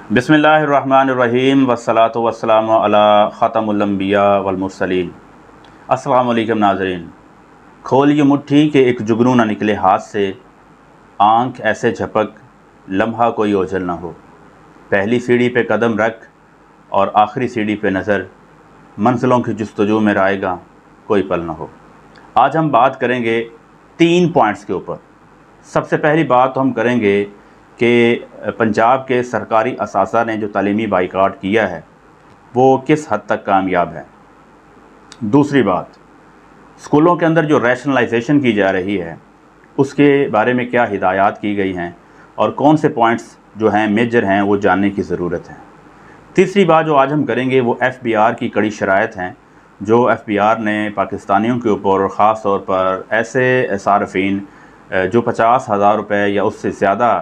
बिस्मिल्लाहिर्रहमानिर्रहीम वस्सलातु वस्सलामु अला ख़ातमुल अंबिया वल मुरसलीन। अस्सलामु अलैकुम नाज़रीन। खोलिए मुट्ठी के एक जुगनू न निकले हाथ से, आँख ऐसे झपक लम्हा कोई ओझल न हो। पहली सीढ़ी पे कदम रख और आखिरी सीढ़ी पे नज़र, मंजिलों की जुस्तजू में आएगा कोई पल न हो। आज हम बात करेंगे 3 पॉइंट्स के ऊपर। सबसे पहली बात तो हम करेंगे कि पंजाब के सरकारी असासा ने जो तालीमी बाइकाट किया है वो किस हद तक कामयाब है। दूसरी बात, स्कूलों के अंदर जो रैशनलाइजेशन की जा रही है उसके बारे में क्या हिदायत की गई हैं और कौन से पॉइंट्स जो हैं मेजर हैं वो जानने की ज़रूरत है। तीसरी बात जो आज हम करेंगे वो FBR की कड़ी शराइत हैं जो FBR ने पाकिस्तानियों के ऊपर और ख़ास तौर पर ऐसे सारफीन जो 50,000 रुपये या उससे ज़्यादा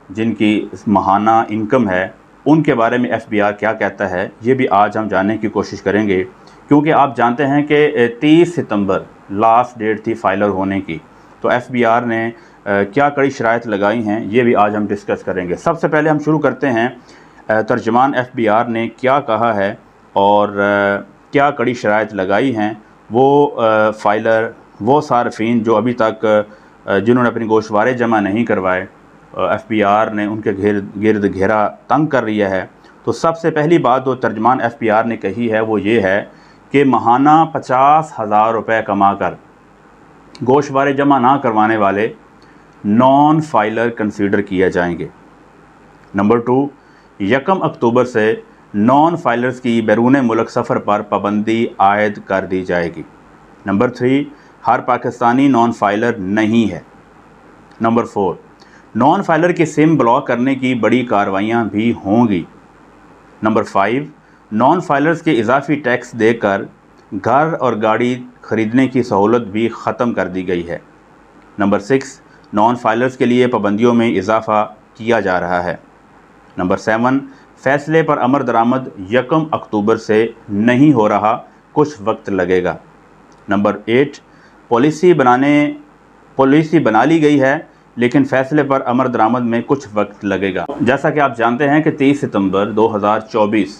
जिनकी माहाना इनकम है उनके बारे में FBR क्या कहता है, ये भी आज हम जानने की कोशिश करेंगे। क्योंकि आप जानते हैं कि 30 सितंबर लास्ट डेट थी फाइलर होने की, तो FBR ने क्या कड़ी शराइत लगाई हैं ये भी आज हम डिस्कस करेंगे। सबसे पहले हम शुरू करते हैं तर्जमान FBR ने क्या कहा है और क्या कड़ी शराइत लगाई हैं वो फाइलर, वो सारफीन जो अभी तक जिन्होंने अपनी गोशवारे जमा नहीं करवाए, FBR ने उनके गिर्द घेरा तंग कर लिया है। तो सबसे पहली बात जो तर्जमान FBR ने कही है वो ये है कि माहाना 50,000 रुपये कमा कर गोशवारे जमा ना करवाने वाले नॉन फाइलर कंसीडर किए जाएंगे। नंबर 2, 1 अक्टूबर से नॉन फाइलर्स की बैरून मुल्क सफ़र पर पाबंदी आयद कर दी जाएगी। नंबर 3, हर पाकिस्तानी नॉन फाइलर नहीं है। नंबर 4, नॉन फाइलर की सिम ब्लॉक करने की बड़ी कार्रवाइयाँ भी होंगी। नंबर 5, नॉन फाइलर्स के इजाफी टैक्स देकर घर और गाड़ी ख़रीदने की सहूलत भी ख़त्म कर दी गई है। नंबर 6, नॉन फाइलर्स के लिए पाबंदियों में इजाफ़ा किया जा रहा है। नंबर 7, फ़ैसले पर अमल दरामद 1 अक्टूबर से नहीं हो रहा, कुछ वक्त लगेगा। नंबर 8, पॉलिसी बना ली गई है लेकिन फ़ैसले पर अमल दरामद में कुछ वक्त लगेगा। जैसा कि आप जानते हैं कि 30 सितंबर 2024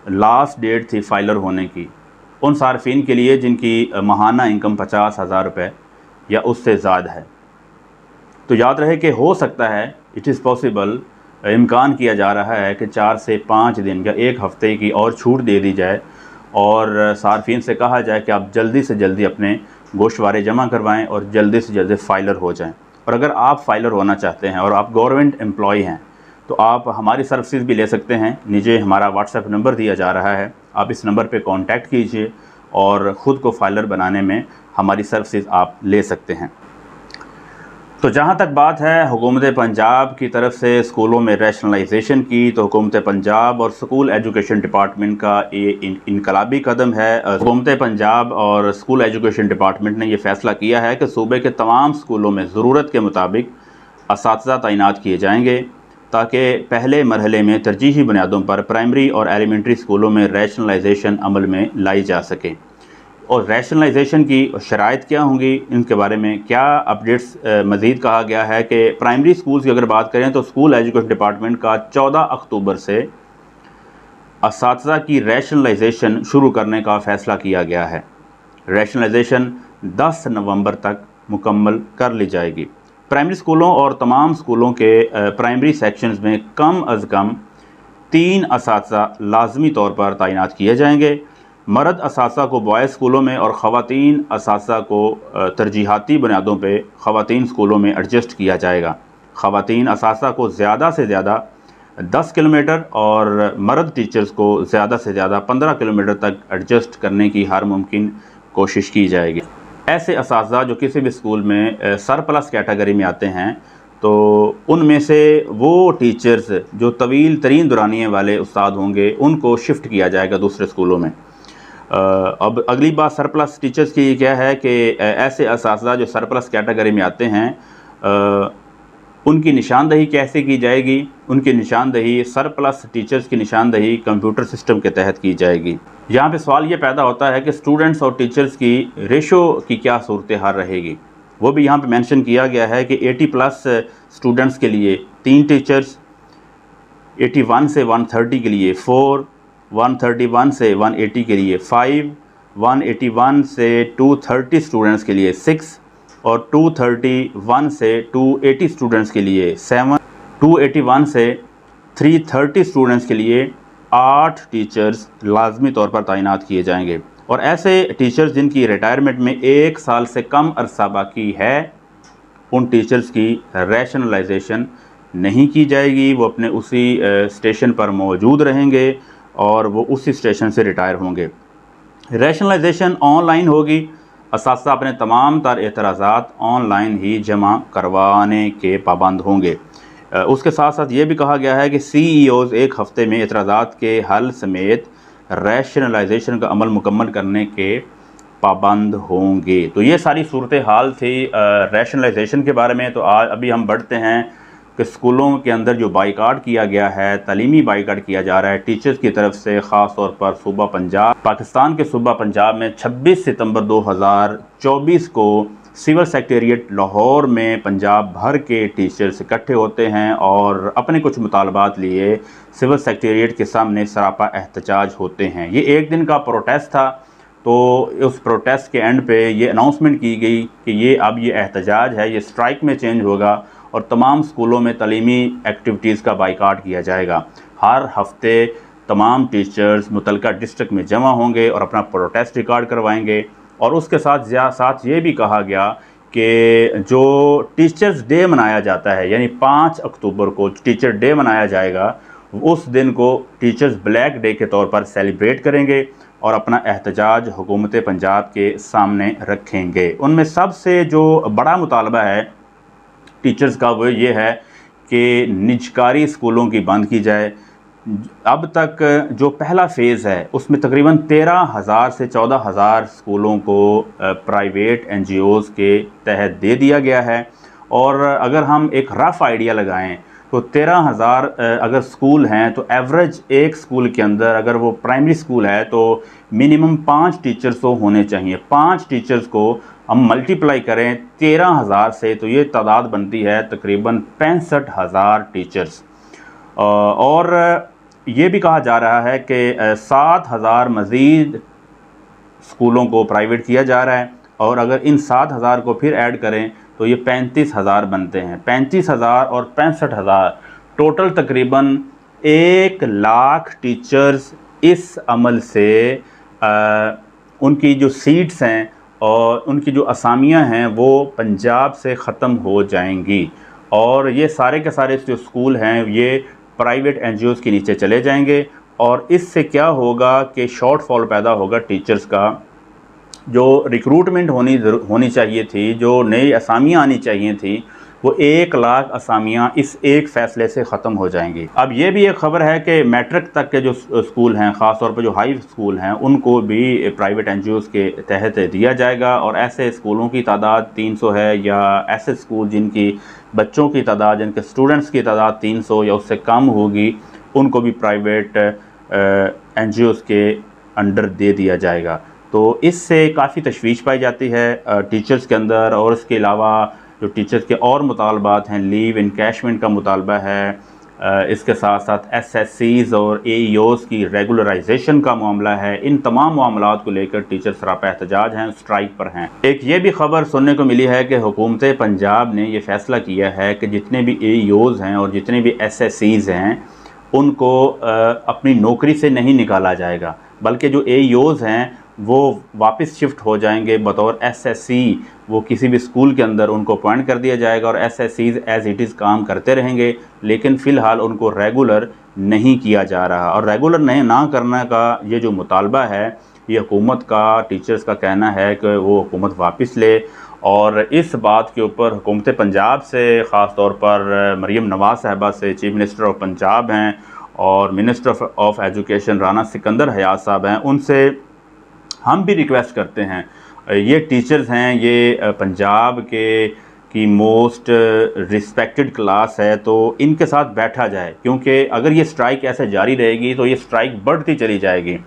लास्ट डेट थी फाइलर होने की उन सार्फिन के लिए जिनकी माहाना इनकम 50,000 रुपये या उससे ज़्यादा है। तो याद रहे कि हो सकता है, इट इज़ पॉसिबल, इम्कान किया जा रहा है कि 4 से 5 दिन या 1 हफ़्ते की और छूट दे दी जाए और सार्फिन से कहा जाए कि आप जल्दी से जल्दी अपने गोशवारे जमा करवाएँ और जल्दी से जल्दी फाइलर हो जाएँ। और अगर आप फाइलर होना चाहते हैं और आप गवर्नमेंट एम्प्लॉय हैं तो आप हमारी सर्विसेज भी ले सकते हैं। नीचे हमारा WhatsApp नंबर दिया जा रहा है, आप इस नंबर पे कांटेक्ट कीजिए और ख़ुद को फाइलर बनाने में हमारी सर्विसेज आप ले सकते हैं। तो जहाँ तक बात है हुकूमत पंजाब की तरफ से स्कूलों में रैशनलाइजेशन की, तो हुकूमत पंजाब और स्कूल एजुकेशन डिपार्टमेंट का ये इनकलाबी कदम है। हुकूमत पंजाब और स्कूल एजुकेशन डिपार्टमेंट ने यह फ़ैसला किया है कि सूबे के तमाम स्कूलों में ज़रूरत के मुताबिक असातिज़ा तैनात किए जाएंगे ताकि पहले मरहले में तरजीही बुनियादों पर प्राइमरी और एलिमेंट्री स्कूलों में रैशनलाइजेशन अमल में लाई जा सके। और रैशनलाइजेशन की शराइत क्या होंगी, इनके बारे में क्या अपडेट्स मज़ीद कहा गया है कि प्राइमरी स्कूल्स की अगर बात करें तो स्कूल एजुकेशन डिपार्टमेंट का 14 अक्टूबर से असातिज़ा की रैशनलाइजेशन शुरू करने का फ़ैसला किया गया है। रैशनलाइजेशन 10 नवंबर तक मुकम्मल कर ली जाएगी। प्राइमरी स्कूलों और तमाम स्कूलों के प्राइमरी सेक्शंस में कम अज़ कम 3 असातिज़ा लाजमी तौर पर तैनात किए जाएंगे। मर्द असातिज़ा को बॉयज़ स्कूलों में और ख़वातीन असातिज़ा को तरजीहाती बुनियादों पे ख़वातीन स्कूलों में एडजस्ट किया जाएगा। ख़वातीन असातिज़ा को ज़्यादा से ज़्यादा 10 किलोमीटर और मर्द टीचर्स को ज़्यादा से ज़्यादा 15 किलोमीटर तक एडजस्ट करने की हर मुमकिन कोशिश की जाएगी। ऐसे असातिज़ा जो किसी भी स्कूल में सरप्लस कैटेगरी में आते हैं तो उनमें से वो टीचर्स जो तवील तरीन दुरानिए वाले उस्ताद होंगे उनको शिफ्ट किया जाएगा दूसरे स्कूलों में। अब अगली बात सरप्लस टीचर्स की क्या है कि ऐसे असातिज़ा जो सरप्लस कैटेगरी में आते हैं उनकी निशानदही कैसे की जाएगी। उनकी निशानदही सरप्लस टीचर्स की निशानदही कंप्यूटर सिस्टम के तहत की जाएगी। यहाँ पे सवाल ये पैदा होता है कि स्टूडेंट्स और टीचर्स की रेशो की क्या सूरत हाल रहेगी। वो भी यहाँ पे मेंशन किया गया है कि 80+ स्टूडेंट्स के लिए 3 टीचर्स, 81 से 130 के लिए 4, 131 से 180 के लिए 5, 181 से 230 स्टूडेंट्स के लिए 6 और 231 से 280 स्टूडेंट्स के लिए 7, 281 से 330 स्टूडेंट्स के लिए 8 टीचर्स लाजमी तौर पर तैनात किए जाएंगे। और ऐसे टीचर्स जिनकी रिटायरमेंट में 1 साल से कम अरसा बाकी है, उन टीचर्स की रैशनलाइजेशन नहीं की जाएगी। वो अपने उसी स्टेशन पर मौजूद रहेंगे और वो उसी स्टेशन से रिटायर होंगे। रैशनलाइजेशन ऑनलाइन होगी। असातिज़ा अपने तमाम तर एतराज़ात ऑनलाइन ही जमा करवाने के पाबंद होंगे। उसके साथ साथ ये भी कहा गया है कि CEOs 1 हफ़्ते में एतराज़ात के हल समेत रैशनलाइजेशन का अमल मुकम्मल करने के पाबंद होंगे। तो ये सारी सूरत हाल थी रैशनलाइजेशन के बारे में। तो आज अभी हम बढ़ते हैं कि स्कूलों के अंदर जो बाइकाट किया गया है, तालीमी बाइकाट किया जा रहा है टीचर्स की तरफ से, ख़ास तौर पर सूबा पंजाब, पाकिस्तान के सूबा पंजाब में 26 सितंबर 2024 को सिविल सेक्रेटेरिएट लाहौर में पंजाब भर के टीचर्स इकट्ठे होते हैं और अपने कुछ मुतालबात लिए सिविल सेक्रेटेरिएट के सामने सरापा एहतजाज होते हैं। ये 1 दिन का प्रोटेस्ट था। तो उस प्रोटेस्ट के एंड पे ये अनाउंसमेंट की गई कि ये अब ये एहतजाज है, ये स्ट्राइक में चेंज होगा और तमाम स्कूलों में तालीमी एक्टिविटीज़ का बाइकाट किया जाएगा। हर हफ्ते तमाम टीचर्स मुतलका डिस्ट्रिक्ट में जमा होंगे और अपना प्रोटेस्ट रिकॉर्ड करवाएंगे। और उसके साथ ये भी कहा गया कि जो टीचर्स डे मनाया जाता है, यानी 5 अक्टूबर को टीचर डे मनाया जाएगा, उस दिन को टीचर्स ब्लैक डे के तौर पर सेलिब्रेट करेंगे और अपना एहतजाज हुकूमत पंजाब के सामने रखेंगे। उनमें सबसे जो बड़ा मुतालबा है टीचर्स का वो ये है कि निजकारी स्कूलों की बंद की जाए। अब तक जो पहला फ़ेज़ है उसमें तकरीबन 13,000 से 14,000 स्कूलों को प्राइवेट NGOs के तहत दे दिया गया है। और अगर हम एक रफ़ आइडिया लगाएं तो 13,000 अगर स्कूल हैं तो एवरेज एक स्कूल के अंदर, अगर वो प्राइमरी स्कूल है तो मिनिमम 5 टीचर्स तो होने चाहिए। 5 टीचर्स को हम मल्टीप्लाई करें 13,000 से तो ये तादाद बनती है तकरीबन 65,000 टीचर्स। और ये भी कहा जा रहा है कि 7,000 मज़ीद स्कूलों को प्राइवेट किया जा रहा है और अगर इन 7,000 को फिर ऐड करें तो ये 35,000 बनते हैं। 35,000 और 65,000 टोटल तकरीबन 1 लाख टीचर्स इस अमल से उनकी जो सीट्स हैं और उनकी जो असामियां हैं वो पंजाब से ख़त्म हो जाएंगी और ये सारे के सारे जो स्कूल हैं ये प्राइवेट NGOs के नीचे चले जाएंगे। और इससे क्या होगा कि शॉर्टफॉल पैदा होगा टीचर्स का। जो रिक्रूटमेंट होनी चाहिए थी, जो नई असामियाँ आनी चाहिए थी, वो 1 लाख असामियाँ इस एक फ़ैसले से ख़त्म हो जाएंगी। अब ये भी एक ख़बर है कि मैट्रिक तक के जो स्कूल हैं, ख़ास तौर पर जो हाई स्कूल हैं, उनको भी प्राइवेट NGOs के तहत दिया जाएगा और ऐसे स्कूलों की तादाद 300 है या ऐसे स्कूल जिनकी बच्चों की तादाद, जिनके स्टूडेंट्स की तादाद 300 या उससे कम होगी, उनको भी प्राइवेट NGOs के अंडर दे दिया जाएगा। तो इससे काफ़ी तशवीश पाई जाती है टीचर्स के अंदर। और इसके अलावा जो टीचर्स के और मुतालबात हैं, लीव इनकैशमेंट का मुतालबा है, इसके साथ साथ SSCs और AEOs की रेगुलराइजेशन का मामला है। इन तमाम मामलात को लेकर टीचर सरापा एहतजाज हैं, स्ट्राइक पर हैं। एक ये भी ख़बर सुनने को मिली है कि हुकूमत पंजाब ने ये फ़ैसला किया है कि जितने भी AEOs हैं और जितने भी SSCs हैं उनको अपनी नौकरी से नहीं निकाला जाएगा, बल्कि जो AEOs हैं वो वापस शिफ्ट हो जाएंगे बतौर SSC। वो किसी भी स्कूल के अंदर उनको अपॉइंट कर दिया जाएगा और SSCs एज़ इट इज़ काम करते रहेंगे, लेकिन फ़िलहाल उनको रेगुलर नहीं किया जा रहा। और रेगुलर नहीं ना करने का ये जो मुतालबा है, ये हुकूमत का, टीचर्स का कहना है कि वो हुकूमत वापस ले। और इस बात के ऊपर हुकूमत पंजाब से, ख़ास तौर पर मरीम नवाज़ साहिबा से, चीफ मिनिस्टर ऑफ पंजाब हैं और minister of education Rana Sikandar Hayat साहब हैं, उनसे हम भी रिक्वेस्ट करते हैं। ये टीचर्स हैं, ये पंजाब की मोस्ट रिस्पेक्टेड क्लास है, तो इनके साथ बैठा जाए, क्योंकि अगर ये स्ट्राइक ऐसे जारी रहेगी तो ये स्ट्राइक बढ़ती चली जाएगी,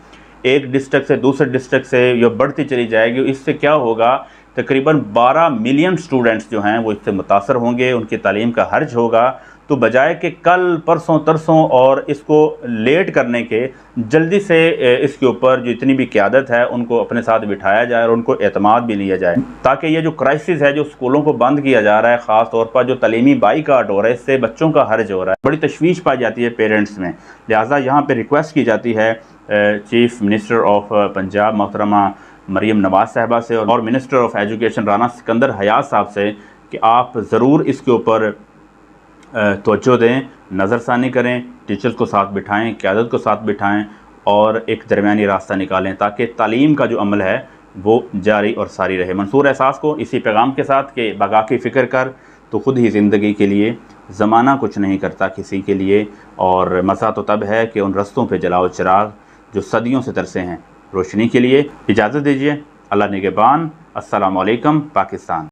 एक डिस्ट्रिक्ट से दूसरे डिस्ट्रिक्ट से ये बढ़ती चली जाएगी। इससे क्या होगा, तकरीबन 12 मिलियन स्टूडेंट्स जो हैं वो इससे मुतासर होंगे, उनकी तालीम का हर्ज होगा। तो बजाय कि कल परसों तरसों और इसको लेट करने के, जल्दी से इसके ऊपर जो इतनी भी क़यादत है उनको अपने साथ बिठाया जाए और उनको एतमाद भी लिया जाए, ताकि ये जो क्राइसिस है, जो स्कूलों को बंद किया जा रहा है, ख़ास तौर पर जो तलीमी बाईकाट हो रहा है, इससे बच्चों का हर्ज हो रहा है, बड़ी तशवीश पाई जाती है पेरेंट्स में। लिहाजा यहाँ पर रिक्वेस्ट की जाती है चीफ़ मिनिस्टर ऑफ पंजाब मोहतरमा मरीम नवाज़ साहबा से और minister of education Rana Sikandar Hayat साहब से कि आप ज़रूर इसके ऊपर तवज्जो दें, नज़रसानी करें, टीचर्स को साथ बिठाएं, क़यादत को साथ बिठाएं और एक दरमियानी रास्ता निकालें ताकि तालीम का जो अमल है वो जारी और सारी रहे। मंसूर एहसास को इसी पैगाम के साथ कि बाकी फ़िक्र कर तो ख़ुद ही ज़िंदगी के लिए, ज़माना कुछ नहीं करता किसी के लिए, और मज़ा तो तब है कि उन रस्तों पर जलाओ चिराग जो सदियों से तरसे हैं रोशनी के लिए। इजाज़त दीजिए, अल्लाह निगहबान। अस्सलामु अलैकुम पाकिस्तान।